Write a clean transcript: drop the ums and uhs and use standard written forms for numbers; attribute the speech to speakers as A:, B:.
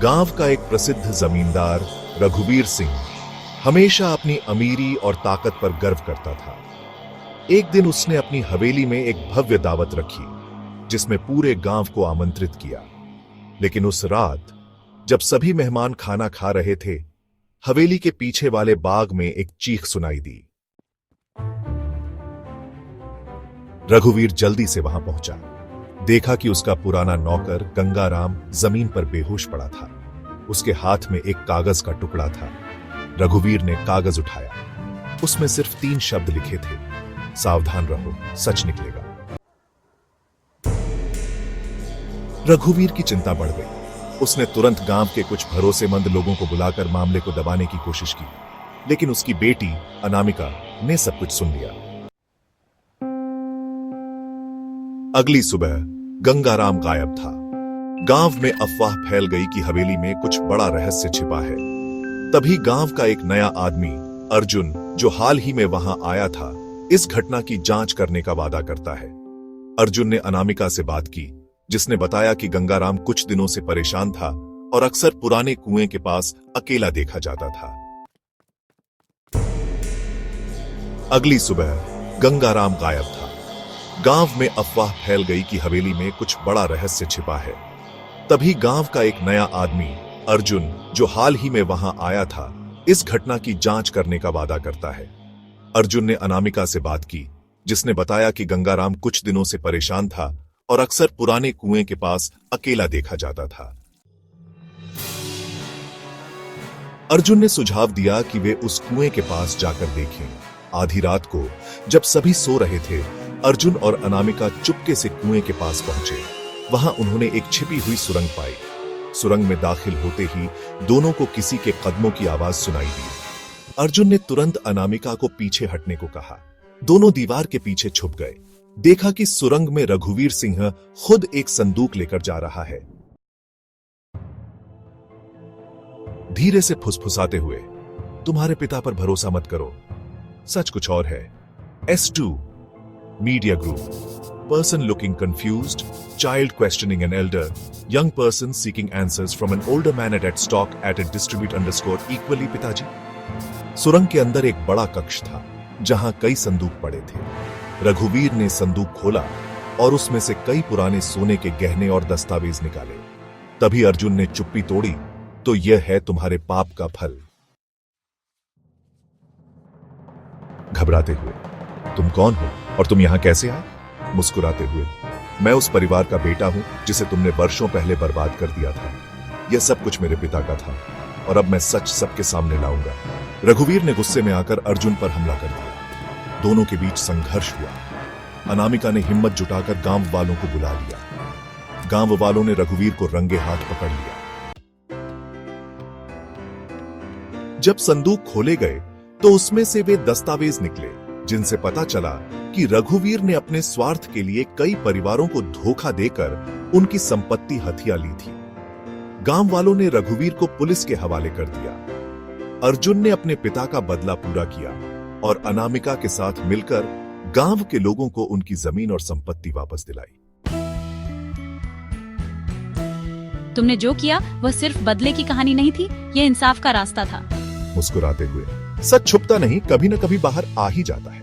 A: गांव का एक प्रसिद्ध जमींदार रघुवीर सिंह हमेशा अपनी अमीरी और ताकत पर गर्व करता था। एक दिन उसने अपनी हवेली में एक भव्य दावत रखी जिसमें पूरे गांव को आमंत्रित किया। लेकिन उस रात जब सभी मेहमान खाना खा रहे थे, हवेली के पीछे वाले बाग में एक चीख सुनाई दी। रघुवीर जल्दी से वहां पहुंचा। देखा कि उसका पुराना नौकर गंगाराम जमीन पर बेहोश पड़ा था। उसके हाथ में एक कागज का टुकड़ा था। रघुवीर ने कागज उठाया। उसमें सिर्फ 3 शब्द लिखे थे, सावधान रहो, सच निकलेगा। रघुवीर की चिंता बढ़ गई। उसने तुरंत गांव के कुछ भरोसेमंद लोगों को बुलाकर मामले को दबाने की कोशिश की, लेकिन उसकी बेटी अनामिका ने सब कुछ सुन लिया। अगली सुबह गंगाराम गायब था। गांव में अफवाह फैल गई कि हवेली में कुछ बड़ा रहस्य छिपा है। तभी गांव का एक नया आदमी अर्जुन, जो हाल ही में वहां आया था, इस घटना की जांच करने का वादा करता है। अर्जुन ने अनामिका से बात की, जिसने बताया कि गंगाराम कुछ दिनों से परेशान था और अक्सर पुराने कुएं के पास अकेला देखा जाता था। अगली सुबह गंगाराम गायब था। गांव में अफवाह फैल गई कि हवेली में कुछ बड़ा रहस्य छिपा है। तभी गांव का एक नया आदमी अर्जुन, जो हाल ही में वहां आया था, इस घटना की जांच करने का वादा करता है। अर्जुन ने अनामिका से बात की, जिसने बताया कि गंगाराम कुछ दिनों से परेशान था और अक्सर पुराने कुएं के पास अकेला देखा जाता था। अर्जुन ने सुझाव दिया कि वे उस कुएं के पास जाकर देखें। आधी रात को जब सभी सो रहे थे, अर्जुन और अनामिका चुपके से कुएं के पास पहुंचे। वहां उन्होंने एक छिपी हुई सुरंग पाई। सुरंग में दाखिल होते ही दोनों को किसी के कदमों की आवाज सुनाई दी। अर्जुन ने तुरंत अनामिका को पीछे हटने को कहा। दोनों दीवार के पीछे छुप गए। देखा कि सुरंग में रघुवीर सिंह खुद एक संदूक लेकर जा रहा है। धीरे से फुसफुसाते हुए, तुम्हारे पिता पर भरोसा मत करो, सच कुछ और है। S2 Media Group. Person looking confused, child questioning an elder, young person seeking answers from an older man at stock at a distribute_equally पिताजी। सुरंग के अंदर एक बड़ा कक्ष था, जहां कई संदूक पड़े थे। रघुवीर ने संदूक खोला और उसमें से कई पुराने सोने के गहने और दस्तावेज निकाले। तभी अर्जुन ने चुप्पी तोड़ी, तो यह है तुम्हारे पाप का फल। घबराते हुए, तुम कौन हो और तुम यहां कैसे आए? मुस्कुराते हुए, मैं उस परिवार का बेटा हूं जिसे तुमने वर्षों पहले बर्बाद कर दिया था। यह सब कुछ मेरे पिता का था और अब मैं सच सबके सामने लाऊंगा। रघुवीर ने गुस्से में आकर अर्जुन पर हमला कर दिया। दोनों के बीच संघर्ष हुआ। अनामिका ने हिम्मत जुटाकर गांव वालों को बुला लिया। गांव वालों ने रघुवीर को रंगे हाथ पकड़ लिया। जब संदूक खोले गए तो उसमें से वे दस्तावेज निकले, जिनसे पता चला कि रघुवीर ने अपने स्वार्थ के लिए कई परिवारों को धोखा देकर उनकी संपत्ति हथिया ली थी। गांव वालों ने रघुवीर को पुलिस के हवाले कर दिया। अर्जुन ने अपने पिता का बदला पूरा किया और अनामिका के साथ मिलकर गांव के लोगों को उनकी जमीन और संपत्ति वापस दिलाई।
B: तुमने जो किया वह सिर्फ बदले की कहानी नहीं थी, यह इंसाफ का रास्ता था।
A: मुस्कुराते हुए, सच छुपता नहीं, कभी न कभी बाहर आ ही जाता है।